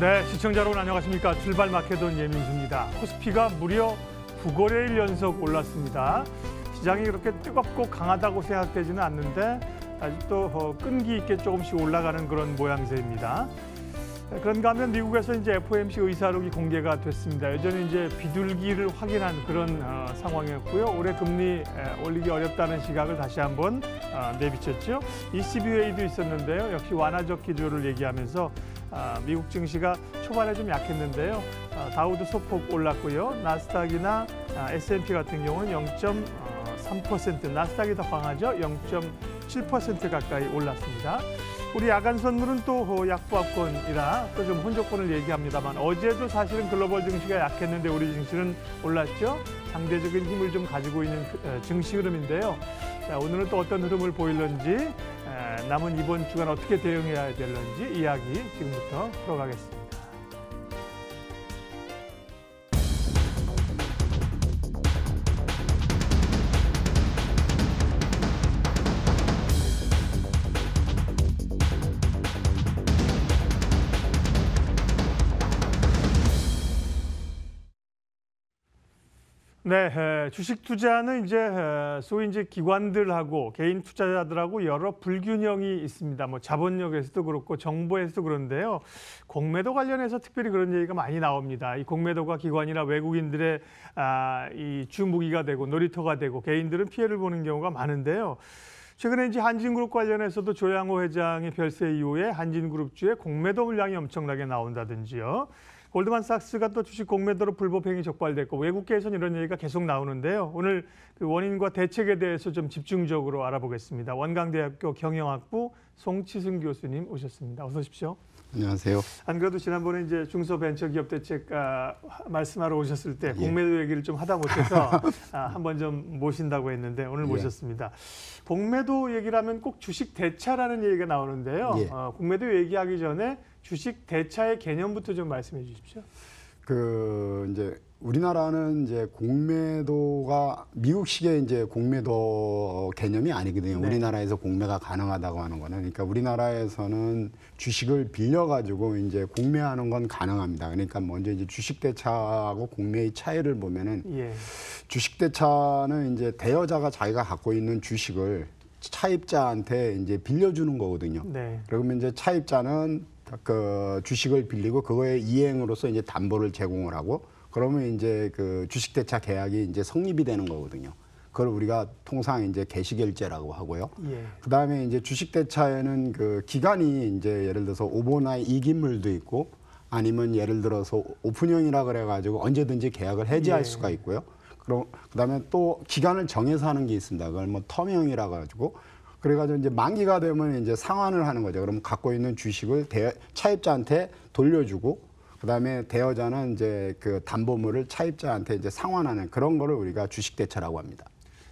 네, 시청자 여러분 안녕하십니까. 출발 마케돈 예민수입니다. 코스피가 무려 9거래일 연속 올랐습니다. 시장이 그렇게 뜨겁고 강하다고 생각되지는 않는데 아직도 끈기 있게 조금씩 올라가는 그런 모양새입니다. 그런가 하면 미국에서 이제 FOMC 의사록이 공개가 됐습니다. 여전히 이제 비둘기를 확인한 그런 상황이었고요. 올해 금리 올리기 어렵다는 시각을 다시 한번 내비쳤죠. ECB 회의도 있었는데요. 역시 완화적 기조를 얘기하면서 미국 증시가 초반에 좀 약했는데요. 다우도 소폭 올랐고요. 나스닥이나 S&P 같은 경우는 0.3%, 나스닥이 더 강하죠. 0.7% 가까이 올랐습니다. 우리 야간 선물은 또 약보합권이라 또 좀 혼조권을 얘기합니다만 어제도 사실은 글로벌 증시가 약했는데 우리 증시는 올랐죠. 상대적인 힘을 좀 가지고 있는 증시 흐름인데요. 자, 오늘은 또 어떤 흐름을 보일런지 남은 이번 주간 어떻게 대응해야 될런지 이야기 지금부터 풀어가겠습니다. 네, 주식 투자는 이제 소위 이제 기관들하고 개인 투자자들하고 여러 불균형이 있습니다. 뭐 자본력에서도 그렇고 정보에서도 그런데요. 공매도 관련해서 특별히 그런 얘기가 많이 나옵니다. 이 공매도가 기관이나 외국인들의 이 주무기가 되고 놀이터가 되고 개인들은 피해를 보는 경우가 많은데요. 최근에 이제 한진그룹 관련해서도 조양호 회장의 별세 이후에 한진그룹주의 공매도 물량이 엄청나게 나온다든지요. 골드만삭스가 또 주식 공매도로 불법행위 적발됐고 외국계에서는 이런 얘기가 계속 나오는데요. 오늘 그 원인과 대책에 대해서 좀 집중적으로 알아보겠습니다. 원광대학교 경영학부 송치승 교수님 오셨습니다. 어서 오십시오. 안녕하세요. 안 그래도 지난번에 이제 중소벤처기업 대책 말씀하러 오셨을 때 공매도 얘기를 좀 하다 못해서 한번 좀 모신다고 했는데 오늘 모셨습니다. 공매도 얘기를 하면 꼭 주식 대차라는 얘기가 나오는데요. 공매도 얘기하기 전에 주식 대차의 개념부터 좀 말씀해 주십시오. 이제 우리나라는 이제 공매도가 미국식의 이제 공매도 개념이 아니거든요. 네. 우리나라에서 공매가 가능하다고 하는 거는, 그러니까 우리나라에서는 주식을 빌려가지고 이제 공매하는 건 가능합니다. 그러니까 먼저 이제 주식 대차하고 공매의 차이를 보면은 주식 대차는 이제 대여자가 자기가 갖고 있는 주식을 차입자한테 이제 빌려주는 거거든요. 네. 그러면 이제 차입자는 그 주식을 빌리고 그거에 이행으로서 이제 담보를 제공을 하고 그러면 이제 그 주식대차 계약이 이제 성립이 되는 거거든요. 그걸 우리가 통상 이제 개시결제라고 하고요. 그다음에 이제 주식대차에는 그 기간이 이제 예를 들어서 오보나 이기물도 있고 아니면 예를 들어서 오픈형이라 그래가지고 언제든지 계약을 해지할 수가 있고요. 그다음에 또 기간을 정해서 하는 게 있습니다. 그걸 뭐 텀형이라 가지고 그래가지고 이제 만기가 되면 이제 상환을 하는 거죠. 그러면 갖고 있는 주식을 차입자한테 돌려주고, 그다음에 대여자는 이제 그 담보물을 차입자한테 이제 상환하는 그런 거를 우리가 주식대차라고 합니다.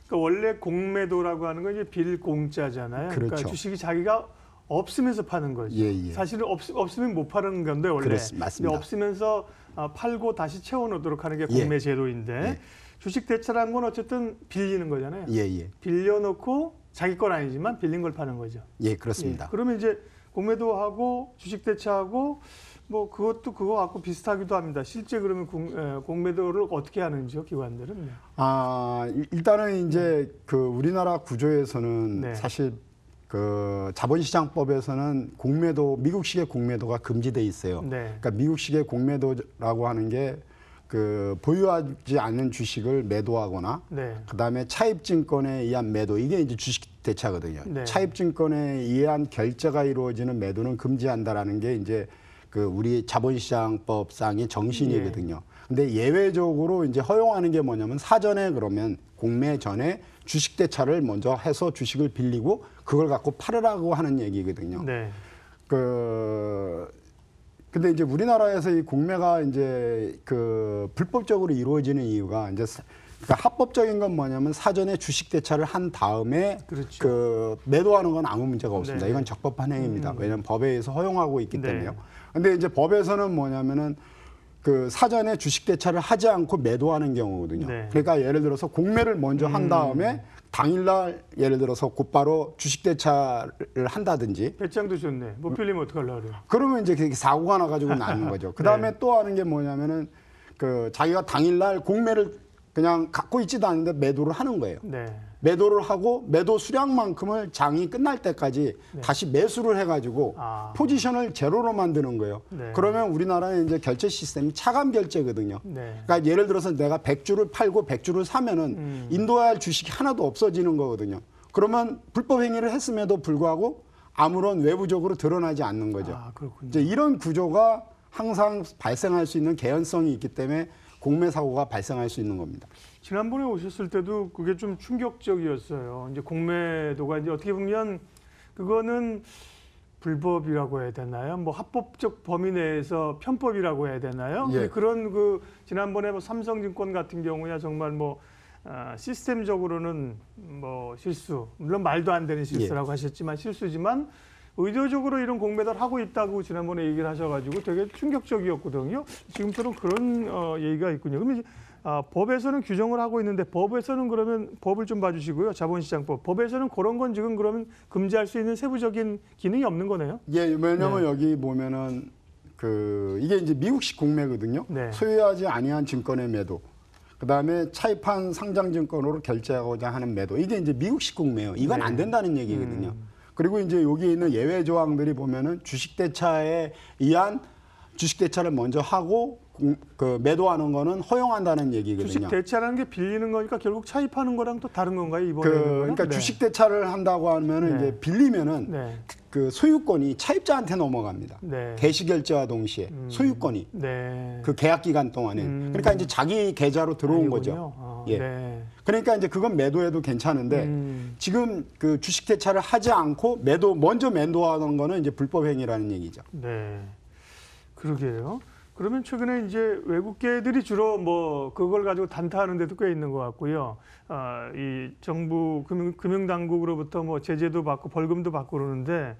그러니까 원래 공매도라고 하는 건 이제 빌공짜잖아요. 그렇죠. 그러니까 주식이 자기가 없으면서 파는 거죠. 사실은 없으면 못 파는 건데 원래. 맞습니다. 없으면서 팔고 다시 채워놓도록 하는 게 공매 제도인데 주식 대차라는 건 어쨌든 빌리는 거잖아요. 빌려놓고 자기 건 아니지만 빌린 걸 파는 거죠. 그렇습니다. 그러면 이제 공매도하고 주식 대차하고 뭐 그것도 그거 갖고 비슷하기도 합니다. 실제 그러면 공매도를 어떻게 하는지요, 기관들은? 일단은 이제 그 우리나라 구조에서는 사실 그 자본시장법에서는 공매도, 미국식의 공매도가 금지돼 있어요. 그러니까 미국식의 공매도라고 하는 게 그 보유하지 않는 주식을 매도하거나 그다음에 차입증권에 의한 매도, 이게 이제 주식 대차거든요. 차입증권에 의한 결제가 이루어지는 매도는 금지한다라는 게 이제 그 우리 자본시장법상의 정신이거든요. 근데 예외적으로 이제 허용하는 게 뭐냐면 사전에 그러면 공매 전에 주식 대차를 먼저 해서 주식을 빌리고 그걸 갖고 팔으라고 하는 얘기거든요. 근데 이제 우리나라에서 이 공매가 이제 그 불법적으로 이루어지는 이유가 이제 그러니까 합법적인 건 뭐냐면 사전에 주식 대차를 한 다음에 그 매도하는 건 아무 문제가 없습니다. 이건 적법한 행위입니다. 왜냐하면 법에 의해서 허용하고 있기 때문에요. 근데 이제 법에서는 뭐냐면은 그 사전에 주식 대차를 하지 않고 매도하는 경우거든요. 그러니까 예를 들어서 공매를 먼저 한 다음에 당일날 예를 들어서 곧바로 주식 대차를 한다든지 배짱도 좋네. 못 빌리면 어떡하려고 그래요. 그러면 이제 그게 사고가 나가지고 나는 거죠. 그 다음에 네. 또 하는 게 뭐냐면은 그 자기가 당일날 공매를 그냥 갖고 있지도 않은데 매도를 하는 거예요. 네. 매도를 하고 매도 수량만큼을 장이 끝날 때까지 네. 다시 매수를 해가지고 아. 포지션을 제로로 만드는 거예요. 네. 그러면 우리나라의 이제 결제 시스템이 차감 결제거든요. 네. 그러니까 예를 들어서 내가 100주를 팔고 100주를 사면은 인도해야 할 주식이 하나도 없어지는 거거든요. 그러면 불법 행위를 했음에도 불구하고 아무런 외부적으로 드러나지 않는 거죠. 아, 그렇군요. 이제 이런 구조가 항상 발생할 수 있는 개연성이 있기 때문에 공매 사고가 발생할 수 있는 겁니다. 지난번에 오셨을 때도 그게 좀 충격적이었어요. 이제 공매도가 이제 어떻게 보면 그거는 불법이라고 해야 되나요? 뭐 합법적 범위 내에서 편법이라고 해야 되나요? 예. 그런 그 지난번에 뭐 삼성증권 같은 경우야 정말 뭐 시스템적으로는 뭐 실수, 물론 말도 안 되는 실수라고 하셨지만 실수지만 의도적으로 이런 공매도를 하고 있다고 지난번에 얘기를 하셔가지고 되게 충격적이었거든요. 지금처럼 그런 얘기가 있군요. 그러면 이제, 법에서는 규정을 하고 있는데 법에서는 그러면 법을 좀 봐주시고요. 자본시장법. 법에서는 그런 건 지금 그러면 금지할 수 있는 세부적인 기능이 없는 거네요. 예, 왜냐면 네. 여기 보면은 그 이게 이제 미국식 공매거든요. 네. 소유하지 아니한 증권의 매도. 그다음에 차입한 상장 증권으로 결제하고자 하는 매도. 이게 이제 미국식 공매예요. 이건 네. 안 된다는 얘기거든요. 그리고 이제 여기 있는 예외 조항들이 보면은 주식대차에 의한 주식대차를 먼저 하고 그 매도하는 거는 허용한다는 얘기거든요. 주식 대차라는 게 빌리는 거니까 결국 차입하는 거랑 또 다른 건가요? 이번에 그러니까 네. 주식대차를 한다고 하면은 네. 이제 빌리면은 네. 그 소유권이 차입자한테 넘어갑니다. 네. 개시결제와 동시에 소유권이 네. 그 계약 기간 동안에 그러니까 이제 자기 계좌로 들어온 거죠. 아니군요. 예. 네. 그러니까 이제 그건 매도해도 괜찮은데 지금 그 주식 대차를 하지 않고 먼저 매도하는 거는 이제 불법 행위라는 얘기죠. 네. 그러게요. 그러면 최근에 이제 외국계들이 주로 뭐 그걸 가지고 단타하는 데도 꽤 있는 것 같고요. 이 정부 금융당국으로부터 뭐 제재도 받고 벌금도 받고 그러는데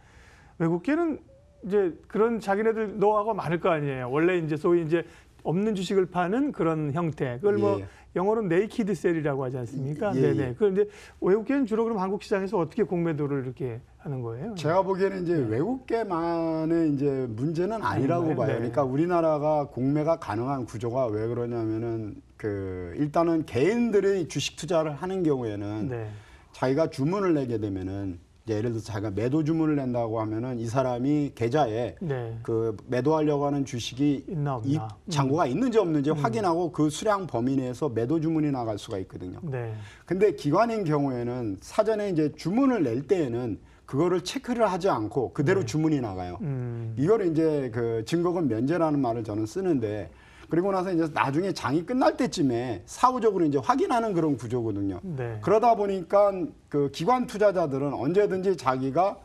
외국계는 이제 그런 자기네들 노하우가 많을 거 아니에요. 원래 이제 소위 이제 없는 주식을 파는 그런 형태. 그걸 뭐 예. 영어로 네이키드 셀이라고 하지 않습니까? 예, 네네. 예. 그런데 외국계는 주로 그럼 한국 시장에서 어떻게 공매도를 이렇게 하는 거예요? 제가 보기에는 이제 외국계만의 이제 문제는 아니라고 아닌가요? 봐요. 네. 그러니까 우리나라가 공매가 가능한 구조가 왜 그러냐면은 그 일단은 개인들의 주식 투자를 하는 경우에는 네. 자기가 주문을 내게 되면은 예를 들어서 자기가 매도 주문을 낸다고 하면은 이 사람이 계좌에 네. 그 매도하려고 하는 주식이 있나 없나. 이 잔고가 있는지 없는지 확인하고 그 수량 범위 내에서 매도 주문이 나갈 수가 있거든요. 네. 근데 기관인 경우에는 사전에 이제 주문을 낼 때에는 그거를 체크를 하지 않고 그대로 주문이 나가요. 이걸 이제 그 증거금 면제라는 말을 저는 쓰는데 그리고 나서 이제 나중에 장이 끝날 때쯤에 사후적으로 이제 확인하는 그런 구조거든요. 네. 그러다 보니까 그 기관 투자자들은 언제든지 자기가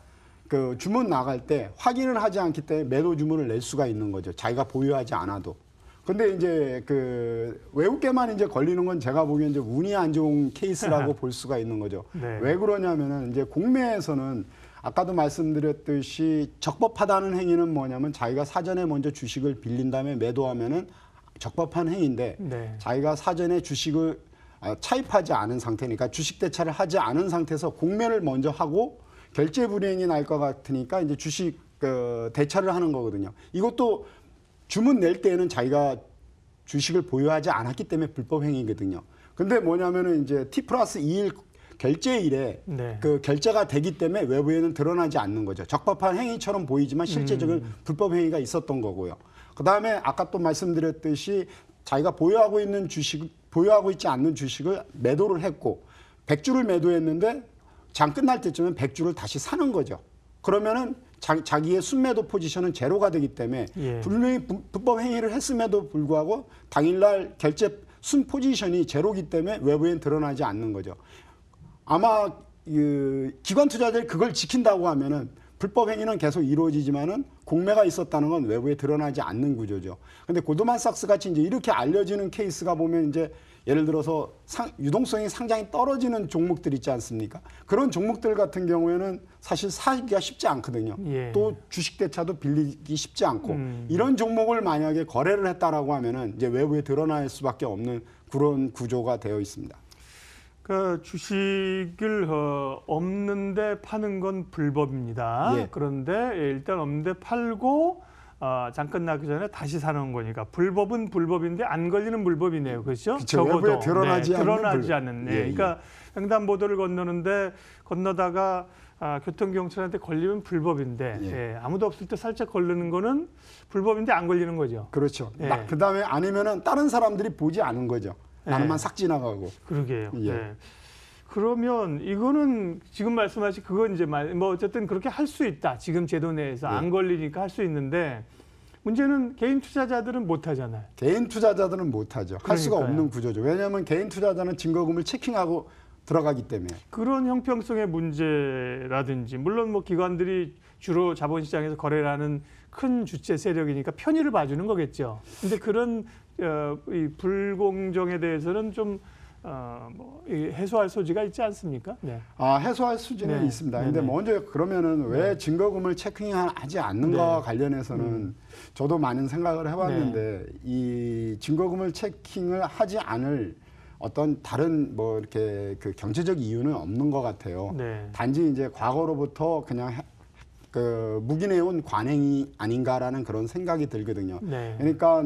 그 주문 나갈 때 확인을 하지 않기 때문에 매도 주문을 낼 수가 있는 거죠. 자기가 보유하지 않아도. 근데 이제 그 외국계만 이제 걸리는 건 제가 보기엔 이제 운이 안 좋은 케이스라고 볼 수가 있는 거죠. 네. 왜 그러냐면은 이제 공매에서는 아까도 말씀드렸듯이 적법하다는 행위는 뭐냐면 자기가 사전에 먼저 주식을 빌린 다음에 매도하면은 적법한 행위인데 네. 자기가 사전에 주식을 차입하지 않은 상태니까 주식 대차를 하지 않은 상태에서 공매를 먼저 하고 결제 불이행이 날 것 같으니까 이제 주식 대차를 하는 거거든요. 이것도 주문 낼 때에는 자기가 주식을 보유하지 않았기 때문에 불법 행위거든요. 근데 뭐냐면은 이제 T+2일 결제일에 네. 그 결제가 되기 때문에 외부에는 드러나지 않는 거죠. 적법한 행위처럼 보이지만 실제적인 불법 행위가 있었던 거고요. 그다음에 아까 또 말씀드렸듯이 자기가 보유하고 있지 않는 주식을 매도를 했고 100주를 매도했는데 장 끝날 때쯤엔 100주를 다시 사는 거죠. 그러면은 자기의 순매도 포지션은 제로가 되기 때문에 예. 분명히 불법 행위를 했음에도 불구하고 당일날 결제 순 포지션이 제로기 때문에 외부엔 드러나지 않는 거죠. 아마 기관 투자자들이 그걸 지킨다고 하면은 불법 행위는 계속 이루어지지만은 공매가 있었다는 건 외부에 드러나지 않는 구조죠. 근데 고드만삭스 같이 이제 이렇게 알려지는 케이스가 보면 이제 예를 들어서 유동성이 상당히 떨어지는 종목들 있지 않습니까? 그런 종목들 같은 경우에는 사실 사기가 쉽지 않거든요. 예. 또 주식 대차도 빌리기 쉽지 않고 이런 종목을 만약에 거래를 했다라고 하면은 이제 외부에 드러날 수밖에 없는 그런 구조가 되어 있습니다. 그 주식을 없는데 파는 건 불법입니다. 예. 그런데 일단 없는데 팔고 잠깐 나기 전에 다시 사는 거니까 불법은 불법인데 안 걸리는 불법이네요. 그렇죠? 그쵸, 외부에 드러나지 않는 드러나지 않는. 예, 예. 그러니까 횡단보도를 건너는데 건너다가 교통경찰한테 걸리면 불법인데 예. 아무도 없을 때 살짝 걸리는 거는 불법인데 안 걸리는 거죠. 그렇죠. 예. 그다음에 아니면은 다른 사람들이 보지 않은 거죠. 나는만 싹 지나가고. 그러게요. 예. 네. 그러면 이거는 지금 말씀하신 그건 이제 뭐 어쨌든 그렇게 할 수 있다. 지금 제도 내에서 예. 안 걸리니까 할 수 있는데 문제는 개인 투자자들은 못 하잖아요. 개인 투자자들은 못 하죠. 할 수가 그러니까요. 없는 구조죠. 왜냐하면 개인 투자자는 증거금을 체킹하고 들어가기 때문에. 그런 형평성의 문제라든지 물론 뭐 기관들이 주로 자본시장에서 거래를 하는 큰 주체 세력이니까 편의를 봐주는 거겠죠. 근데 그런 이 불공정에 대해서는 좀 해소할 소지가 있지 않습니까? 네. 해소할 수준은 네. 있습니다. 네, 근데 네. 먼저 그러면 왜 증거금을 체킹하지 않는가와 네. 관련해서는 저도 많은 생각을 해봤는데 이 증거금을 체킹을 하지 않을 어떤 다른 뭐 이렇게 그 경제적 이유는 없는 것 같아요. 네. 단지 이제 과거로부터 그냥 묵인해온 관행이 아닌가라는 그런 생각이 들거든요. 네. 그러니까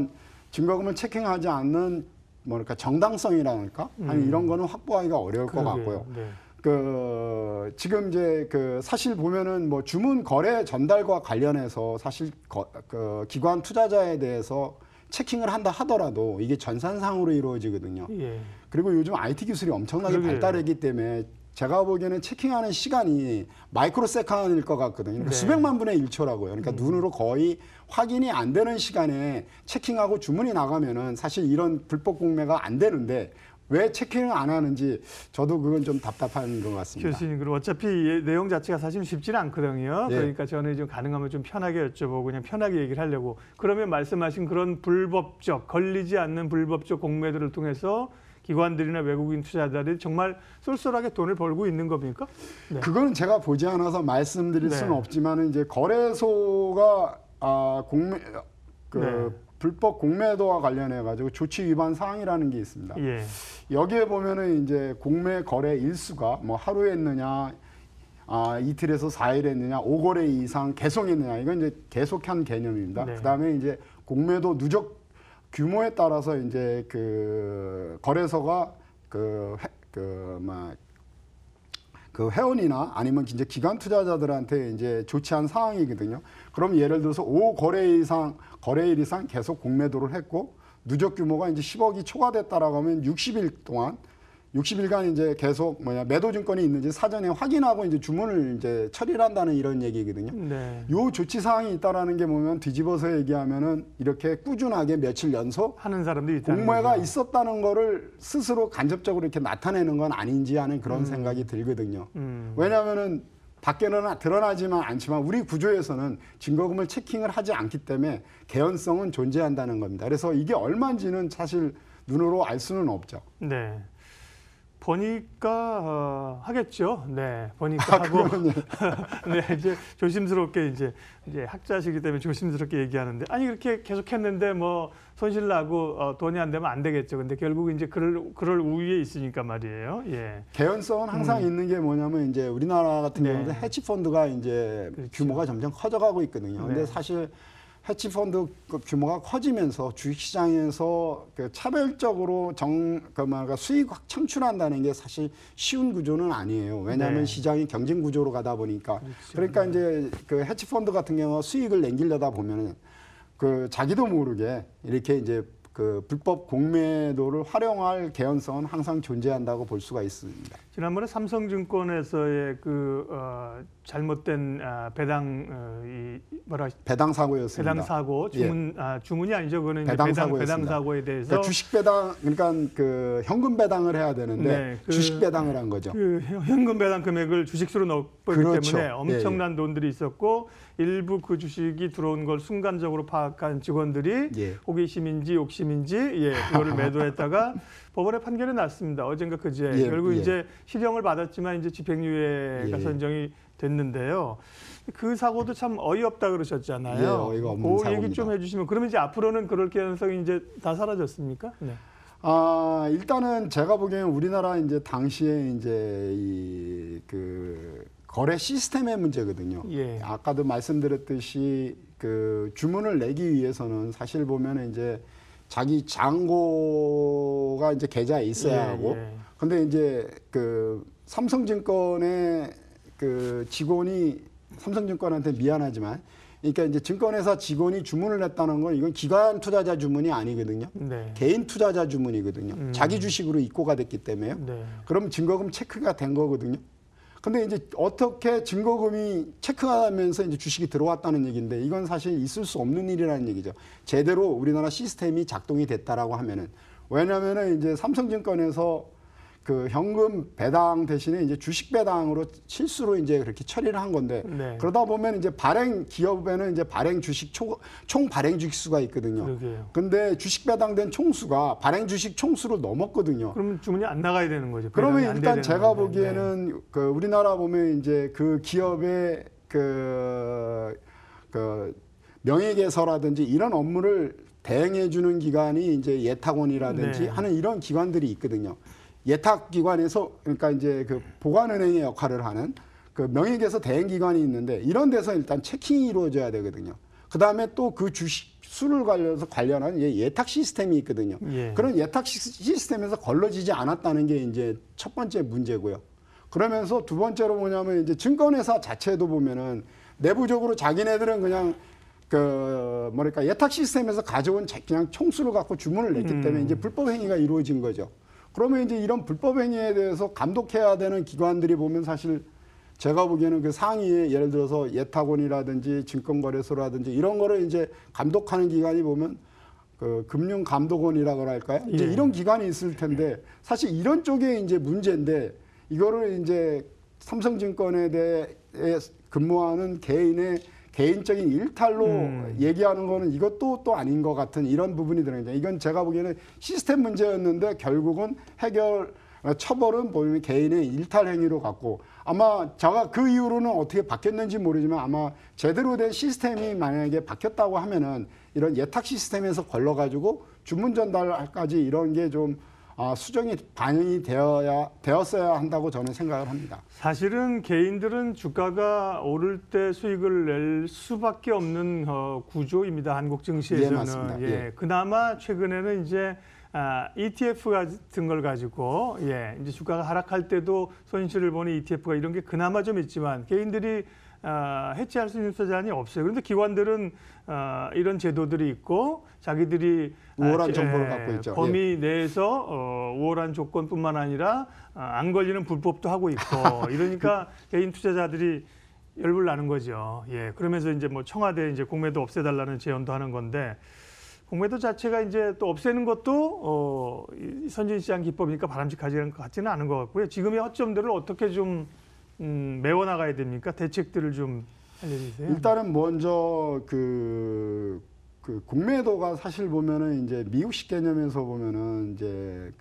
증거금을 체킹하지 않는 뭐랄까 정당성이랄까 아니 이런 거는 확보하기가 어려울 것 같고요. 네. 지금 이제 사실 보면은 뭐 주문 거래 전달과 관련해서 사실 기관 투자자에 대해서 체킹을 한다 하더라도 이게 전산상으로 이루어지거든요. 예. 그리고 요즘 IT 기술이 엄청나게 그러게요. 발달했기 때문에 제가 보기에는 체킹하는 시간이 마이크로 세컨일 것 같거든요. 그러니까 네. 수백만 분의 1초라고요. 그러니까 눈으로 거의 확인이 안 되는 시간에 체킹하고 주문이 나가면은 사실 이런 불법 공매가 안 되는데 왜 체킹을 안 하는지 저도 그건 좀 답답한 것 같습니다. 교수님, 그리고 어차피 내용 자체가 사실 쉽지는 않거든요. 예. 그러니까 저는 좀 가능하면 좀 편하게 여쭤보고 그냥 편하게 얘기를 하려고. 그러면 말씀하신 그런 불법적, 걸리지 않는 불법적 공매들을 통해서 기관들이나 외국인 투자자들이 정말 쏠쏠하게 돈을 벌고 있는 겁니까? 네. 그거는 제가 보지 않아서 말씀드릴 네. 수는 없지만 이제 거래소가 네. 불법 공매도와 관련해 가지고 조치 위반 사항이라는 게 있습니다. 예. 여기에 보면은 이제 공매 거래 일수가 뭐 하루 했느냐, 이틀에서 4일 했느냐, 5거래 이상 계속했느냐, 이건 이제 계속한 개념입니다. 네. 그다음에 이제 공매도 누적 규모에 따라서 이제 거래소가 회원이나 아니면 이제 기관 투자자들한테 이제 조치한 사항이거든요. 그럼 예를 들어서 5거래일 이상 계속 공매도를 했고 누적 규모가 이제 10억이 초과됐다라고 하면 60일간 이제 계속 매도 증권이 있는지 사전에 확인하고 이제 주문을 이제 처리를 한다는 이런 얘기거든요. 네. 요 조치 사항이 있다라는 게 보면 뒤집어서 얘기하면은 이렇게 꾸준하게 며칠 연속 하는 사람들이 있다는 공매가 거죠. 있었다는 거를 스스로 간접적으로 이렇게 나타내는 건 아닌지 하는 그런 생각이 들거든요. 왜냐하면은 밖에는 드러나지만 않지만 우리 구조에서는 증거금을 체킹을 하지 않기 때문에 개연성은 존재한다는 겁니다. 그래서 이게 얼마인지는 사실 눈으로 알 수는 없죠. 네. 보니까 하겠죠. 네, 보니까 하고 네, 이제 조심스럽게 이제 학자시기 때문에 조심스럽게 얘기하는데 아니 그렇게 계속했는데 뭐 손실 나고 돈이 안 되면 안 되겠죠. 근데 결국 이제 그럴 우위에 있으니까 말이에요. 예. 개연성은 항상 있는 게 뭐냐면 이제 우리나라 같은 네. 경우는 해치 펀드가 이제 그렇죠. 규모가 점점 커져가고 있거든요. 네. 근데 사실 해치 펀드 규모가 커지면서 주식시장에서 차별적으로 수익 확 창출한다는 게 사실 쉬운 구조는 아니에요. 왜냐하면 네. 시장이 경쟁 구조로 가다 보니까. 그렇죠. 그러니까 이제 해치 펀드 같은 경우 수익을 남기려다 보면은 자기도 모르게 이렇게 이제 불법 공매도를 활용할 개연성은 항상 존재한다고 볼 수가 있습니다. 지난번에 삼성증권에서의 잘못된 배당 사고였습니다. 배당 사고 주문이 아니죠. 그거는 이제 배당 배당 사고에 대해서 그러니까 주식 배당 그러니까 현금 배당을 해야 되는데 네, 주식 배당을 한 거죠. 현금 배당 금액을 주식수로 넣었기 그렇죠. 때문에 엄청난 돈들이 있었고 일부 그 주식이 들어온 걸 순간적으로 파악한 직원들이 예. 호기심인지 욕심인지 그거를 매도했다가 법원의 판결이 났습니다. 어젠가 그제 결국 이제 실형을 받았지만 이제 집행유예가 선정이 됐는데요. 그 사고도 참 어이없다 그러셨잖아요. 예, 어이가 없는 그 사고입니다. 얘기 좀 해주시면 그러면 이제 앞으로는 그럴 개연성이 이제 다 사라졌습니까? 네. 일단은 제가 보기에는 우리나라 이제 당시에 이제 그 거래 시스템의 문제거든요. 예. 아까도 말씀드렸듯이 그 주문을 내기 위해서는 사실 보면 이제 자기 잔고가 이제 계좌에 있어야 하고, 근데 이제 그 삼성증권의 그 직원이 삼성증권한테 미안하지만, 그러니까 이제 증권회사 직원이 주문을 냈다는 건 이건 기관 투자자 주문이 아니거든요. 네. 개인 투자자 주문이거든요. 자기 주식으로 입고가 됐기 때문에요. 네. 그럼 증거금 체크가 된 거거든요. 근데 이제 어떻게 증거금이 체크가 되면서 이제 주식이 들어왔다는 얘기인데 이건 사실 있을 수 없는 일이라는 얘기죠. 제대로 우리나라 시스템이 작동이 됐다라고 하면은. 왜냐면은 이제 삼성증권에서 그 현금 배당 대신에 이제 주식 배당으로 실수로 이제 그렇게 처리를 한 건데, 네. 그러다 보면 이제 발행 기업에는 이제 발행 주식 총 발행 주식 수가 있거든요. 그러게요. 근데 주식 배당된 총수가 발행 주식 총수를 넘었거든요. 그러면 주문이 안 나가야 되는 거죠. 그러면 배당이 안 돼야 일단 제가 되는 건데. 보기에는 그 우리나라 보면 이제 그 기업의 그 명예개설라든지 이런 업무를 대행해 주는 기관이 이제 예탁원이라든지 네. 하는 이런 기관들이 있거든요. 예탁기관에서 그러니까 이제 그 보관은행의 역할을 하는 그 명예개설 대행기관이 있는데 이런 데서 일단 체킹이 이루어져야 되거든요. 그 다음에 또 그 주식 수를 관련한 예탁 시스템이 있거든요. 예. 그런 예탁 시스템에서 걸러지지 않았다는 게 이제 첫 번째 문제고요. 그러면서 두 번째로 뭐냐면 이제 증권회사 자체도 보면은 내부적으로 자기네들은 그냥 그 뭐랄까 예탁 시스템에서 가져온 그냥 총수를 갖고 주문을 냈기 때문에 이제 불법 행위가 이루어진 거죠. 그러면 이제 이런 불법 행위에 대해서 감독해야 되는 기관들이 보면 사실 제가 보기에는 그 상위에 예를 들어서 예탁원이라든지 증권거래소라든지 이런 거를 이제 감독하는 기관이 보면 그 금융감독원이라고 할까요? 이제 예. 이런 기관이 있을 텐데 사실 이런 쪽에 이제 문제인데 이거를 이제 삼성증권에 대해 근무하는 개인적인 일탈로 얘기하는 거는 이것도 또 아닌 것 같은 이런 부분이 들어있죠. 이건 제가 보기에는 시스템 문제였는데 결국은 처벌은 보면 개인의 일탈 행위로 갔고 아마 제가 그 이후로는 어떻게 바뀌었는지 모르지만 아마 제대로 된 시스템이 만약에 바뀌었다고 하면은 이런 예탁 시스템에서 걸러가지고 주문 전달까지 이런 게 좀 수정이 반영이 되었어야 한다고 저는 생각을 합니다. 사실은 개인들은 주가가 오를 때 수익을 낼 수밖에 없는 구조입니다. 한국 증시에서는. 예, 맞습니다. 예. 그나마 최근에는 이제 ETF 같은 걸 가지고 이제 주가가 하락할 때도 손실을 보는 ETF가 이런 게 그나마 좀 있지만 개인들이 해치할 수 있는 수단이 없어요. 그런데 기관들은 이런 제도들이 있고 자기들이 우월한 정보를 갖고 있죠. 범위 내에서 우월한 조건뿐만 아니라 안 걸리는 불법도 하고 있고 이러니까 개인 투자자들이 열불 나는 거죠. 그러면서 이제 뭐 청와대 이제 공매도 없애달라는 제언도 하는 건데 공매도 자체가 이제 또 없애는 것도 선진시장 기법이니까 바람직하지 것 같지는 않은 것 같고요. 지금의 허점들을 어떻게 좀 메워나가야 됩니까? 대책들을 좀 알려주세요. 일단은 먼저 그 공매도가 사실 보면은 이제 미국식 개념에서 보면은 이제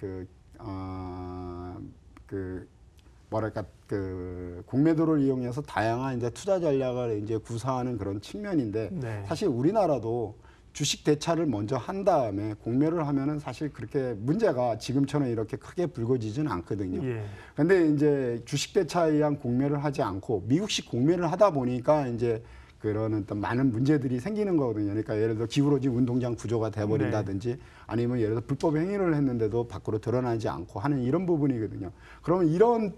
뭐랄까 공매도를 이용해서 다양한 이제 투자 전략을 이제 구사하는 그런 측면인데 네. 사실 우리나라도 주식 대차를 먼저 한 다음에 공매를 하면은 사실 그렇게 문제가 지금처럼 이렇게 크게 불거지지는 않거든요. 근데 이제 주식 대차에 의한 공매를 하지 않고 미국식 공매를 하다 보니까 이제 그런 어떤 많은 문제들이 생기는 거거든요. 그러니까 예를 들어 기울어진 운동장 구조가 돼버린다든지 아니면 예를 들어 불법 행위를 했는데도 밖으로 드러나지 않고 하는 이런 부분이거든요. 그러면 이런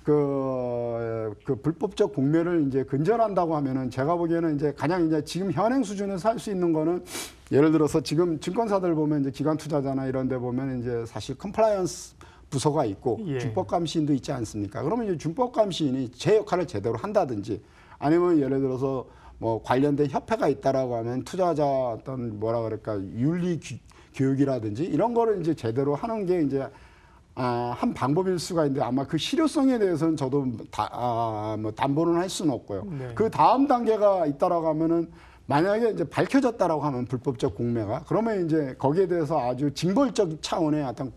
그 불법적 공매를 이제 근절한다고 하면은 제가 보기에는 이제 가장 이제 지금 현행 수준에서 할 수 있는 거는 예를 들어서 지금 증권사들 보면 이제 기관 투자자나 이런 데 보면 이제 사실 컴플라이언스 부서가 있고 준법감시인도 있지 않습니까? 그러면 이제 준법감시인이 제 역할을 제대로 한다든지 아니면 예를 들어서 뭐 관련된 협회가 있다라고 하면 투자자 어떤 뭐라 그럴까 윤리 교육이라든지 이런 거를 이제 제대로 하는 게 이제 한 방법일 수가 있는데 아마 그 실효성에 대해서는 저도 뭐 담보는 할 수는 없고요. 그 다음 단계가 있다라고 하면은 만약에 이제 밝혀졌다라고 하면 불법적 공매가 그러면 이제 거기에 대해서 아주 징벌적 차원의 어떤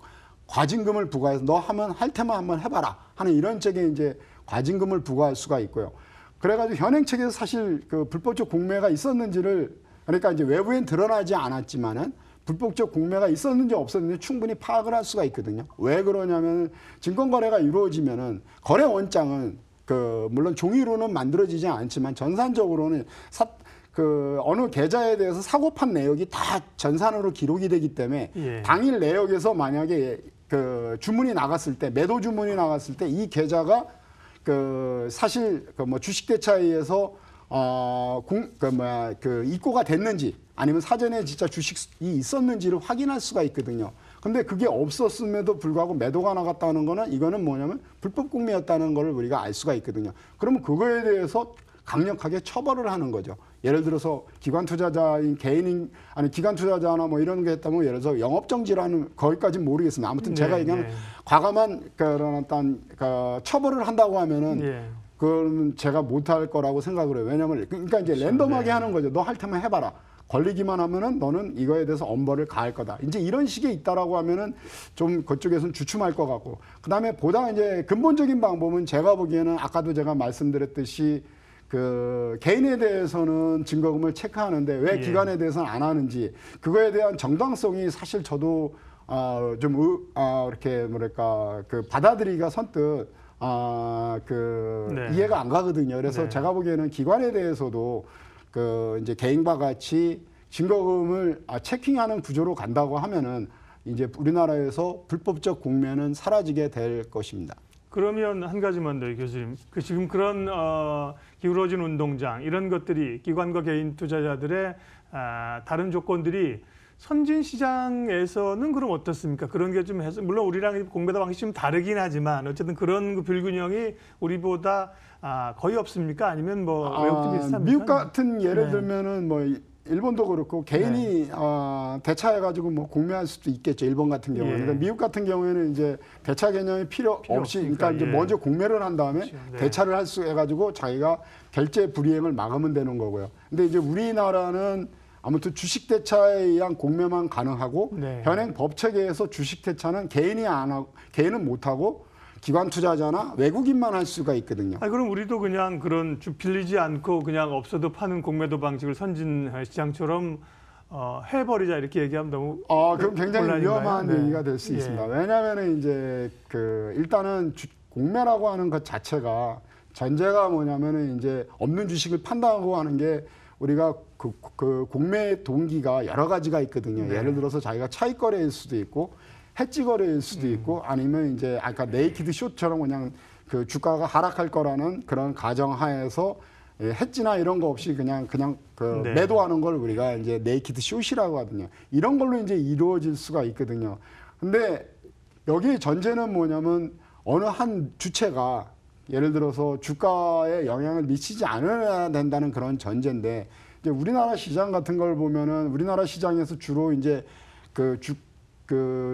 과징금을 부과해서 너 할 테면 한번 해봐라 하는 이런 쪽에 이제 과징금을 부과할 수가 있고요. 그래가지고 현행 책에서 사실 그 불법적 공매가 있었는지를 그러니까 이제 외부엔 드러나지 않았지만은 불법적 공매가 있었는지 없었는지 충분히 파악을 할 수가 있거든요. 왜 그러냐면 증권 거래가 이루어지면은 거래 원장은 물론 종이로는 만들어지지 않지만 전산적으로는 어느 계좌에 대해서 사고판 내역이 다 전산으로 기록이 되기 때문에 예. 당일 내역에서 만약에 주문이 나갔을 때 매도 주문이 나갔을 때 이 계좌가 사실 주식대차에 의해서 입고가 됐는지 아니면 사전에 진짜 주식이 있었는지를 확인할 수가 있거든요. 근데 그게 없었음에도 불구하고 매도가 나갔다는 거는 이거는 뭐냐면 불법 공매였다는 걸 우리가 알 수가 있거든요. 그러면 그거에 대해서 강력하게 처벌을 하는 거죠. 예를 들어서 기관 투자자인 개인인 아니 기관 투자자나 뭐 이런 게 했다면 예를 들어서 영업 정지라는 거기까지는 모르겠습니다. 아무튼 제가 얘기하는 과감한 그런 어떤 처벌을 한다고 하면은 그건 제가 못할 거라고 생각을 해요. 왜냐하면 그러니까 이제 랜덤하게 하는 거죠. 너 할 테면 해봐라. 걸리기만 하면은 너는 이거에 대해서 엄벌을 가할 거다. 이제 이런 식의 있다라고 하면은 좀 그쪽에서는 주춤할 것 같고. 그다음에 보다 이제 근본적인 방법은 제가 보기에는 아까도 제가 말씀드렸듯이 개인에 대해서는 증거금을 체크하는데 왜 기관에 대해서는 안 하는지 그거에 대한 정당성이 사실 저도 이렇게 뭐랄까 받아들이기가 선뜻 이해가 안 가거든요. 그래서 제가 보기에는 기관에 대해서도 이제 개인과 같이 증거금을 체킹하는 구조로 간다고 하면은 이제 우리나라에서 불법적 공매는 사라지게 될 것입니다. 그러면 한 가지만 더요, 교수님. 지금 그런 기울어진 운동장 이런 것들이 기관과 개인 투자자들의 다른 조건들이 선진 시장에서는 그럼 어떻습니까? 그런 게 좀 해서 물론 우리랑 공매도 방식이 좀 다르긴 하지만 어쨌든 그런 불균형이 우리보다 거의 없습니까? 아니면 뭐 외국도 비슷합니까? 미국 같은 예를 들면은 뭐 일본도 그렇고 개인이 대차해가지고 뭐 공매할 수도 있겠죠. 일본 같은 경우는. 그러니까 미국 같은 경우에는 이제 대차 개념이 필요 없이, 그러니까 이제 먼저 공매를 한 다음에 대차를 할 수 해가지고 자기가 결제 불이행을 막으면 되는 거고요. 근데 이제 우리나라는 아무튼 주식 대차에 의한 공매만 가능하고 현행 법 체계에서 주식 대차는 개인은 못 하고 기관 투자자나 외국인만 할 수가 있거든요. 그럼 우리도 그냥 그런 빌리지 않고 그냥 없어도 파는 공매도 방식을 선진 시장처럼 해버리자 이렇게 얘기하면 너무 그럼 굉장히 위험한 얘기가 될 수 있습니다. 왜냐하면 이제 일단은 공매라고 하는 것 자체가 전제가 뭐냐면은 이제 없는 주식을 판다고 하는 게 우리가 공매 동기가 여러 가지가 있거든요. 예를 들어서 자기가 차익 거래일 수도 있고 해지 거래일 수도 있고 아니면 이제 아까 네이키드 숏처럼 그냥 주가가 하락할 거라는 그런 가정하에서 해지나 이런 거 없이 그냥 매도하는 걸 우리가 이제 네이키드 숏이라고 하거든요. 이런 걸로 이제 이루어질 수가 있거든요. 근데 여기에 전제는 뭐냐면 어느 한 주체가 예를 들어서 주가에 영향을 미치지 않아야 된다는 그런 전제인데 이제 우리나라 시장 같은 걸 보면은 우리나라 시장에서 주로 이제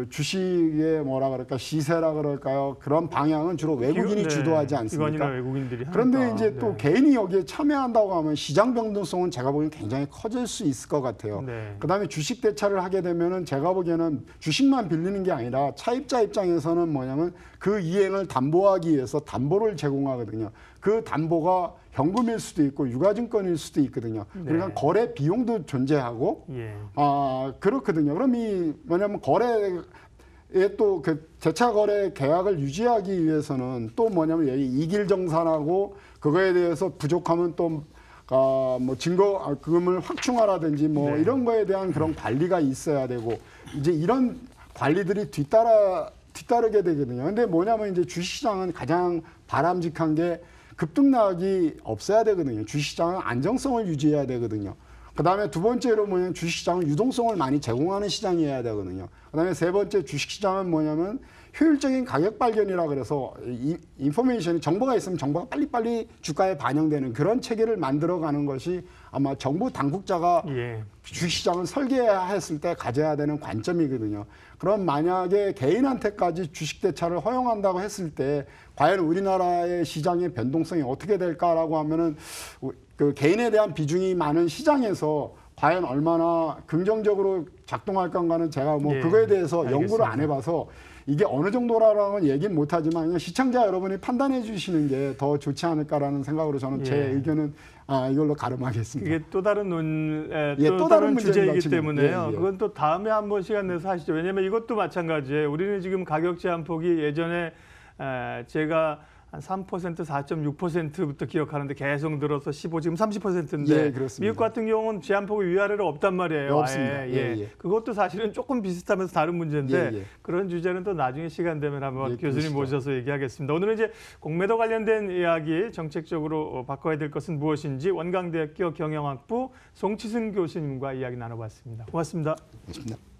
주식의 뭐라 그럴까 시세라 그럴까요? 그런 방향은 주로 외국인이 주도하지 않습니까? 기관이나 외국인들이 그런데 하니까. 이제 또 개인이 여기에 참여한다고 하면 시장 변동성은 제가 보기엔 굉장히 커질 수 있을 것 같아요. 그다음에 주식 대차를 하게 되면은 제가 보기에는 주식만 빌리는 게 아니라 차입자 입장에서는 뭐냐면 그 이행을 담보하기 위해서 담보를 제공하거든요. 그 담보가 현금일 수도 있고 유가증권일 수도 있거든요. 그러니까 거래 비용도 존재하고 그렇거든요. 그럼 뭐냐면 거래에 또 대차 거래 계약을 유지하기 위해서는 또 뭐냐면 여기 이길정산하고 그거에 대해서 부족하면 또 뭐 증거금을 확충하라든지 뭐 이런 거에 대한 그런 관리가 있어야 되고 이제 이런 관리들이 뒤따르게 되거든요. 근데 뭐냐면 이제 주식시장은 가장 바람직한 게 급등락이 없어야 되거든요. 주식시장은 안정성을 유지해야 되거든요. 그다음에 두 번째로 뭐냐면 주식시장은 유동성을 많이 제공하는 시장이어야 되거든요. 그다음에 세 번째 주식시장은 뭐냐면 효율적인 가격 발견이라 그래서 인포메이션이 정보가 있으면 정보가 빨리빨리 주가에 반영되는 그런 체계를 만들어가는 것이 아마 정부 당국자가 주식시장을 설계했을 때 가져야 되는 관점이거든요. 그럼 만약에 개인한테까지 주식대차를 허용한다고 했을 때 과연 우리나라의 시장의 변동성이 어떻게 될까라고 하면은 개인에 대한 비중이 많은 시장에서 과연 얼마나 긍정적으로 작동할 건가는 제가 뭐 예, 그거에 대해서 알겠습니다. 연구를 안 해봐서 이게 어느 정도라는 얘기는 못하지만 그냥 시청자 여러분이 판단해 주시는 게 더 좋지 않을까라는 생각으로 저는 제 예. 의견은 이걸로 가름하겠습니다. 그게 또 다른 또 다른 문제입니다, 주제이기 지금. 때문에요. 예, 예. 그건 또 다음에 한번 시간 내서 하시죠. 왜냐하면 이것도 마찬가지예요. 우리는 지금 가격 제한폭이 예전에 제가 한 3%, 4.6%부터 기억하는데 계속 늘어서 15, 지금 30%인데 예, 그렇습니다. 미국 같은 경우는 제한폭이 위아래로 없단 말이에요. 네, 없습니다. 아예. 예, 예. 그것도 사실은 조금 비슷하면서 다른 문제인데 예, 예. 그런 주제는 또 나중에 시간 되면 한번 예, 교수님 그러시죠. 모셔서 얘기하겠습니다. 오늘은 이제 공매도 관련된 이야기 정책적으로 바꿔야 될 것은 무엇인지 원광대학교 경영학부 송치승 교수님과 이야기 나눠봤습니다. 고맙습니다. 고맙습니다.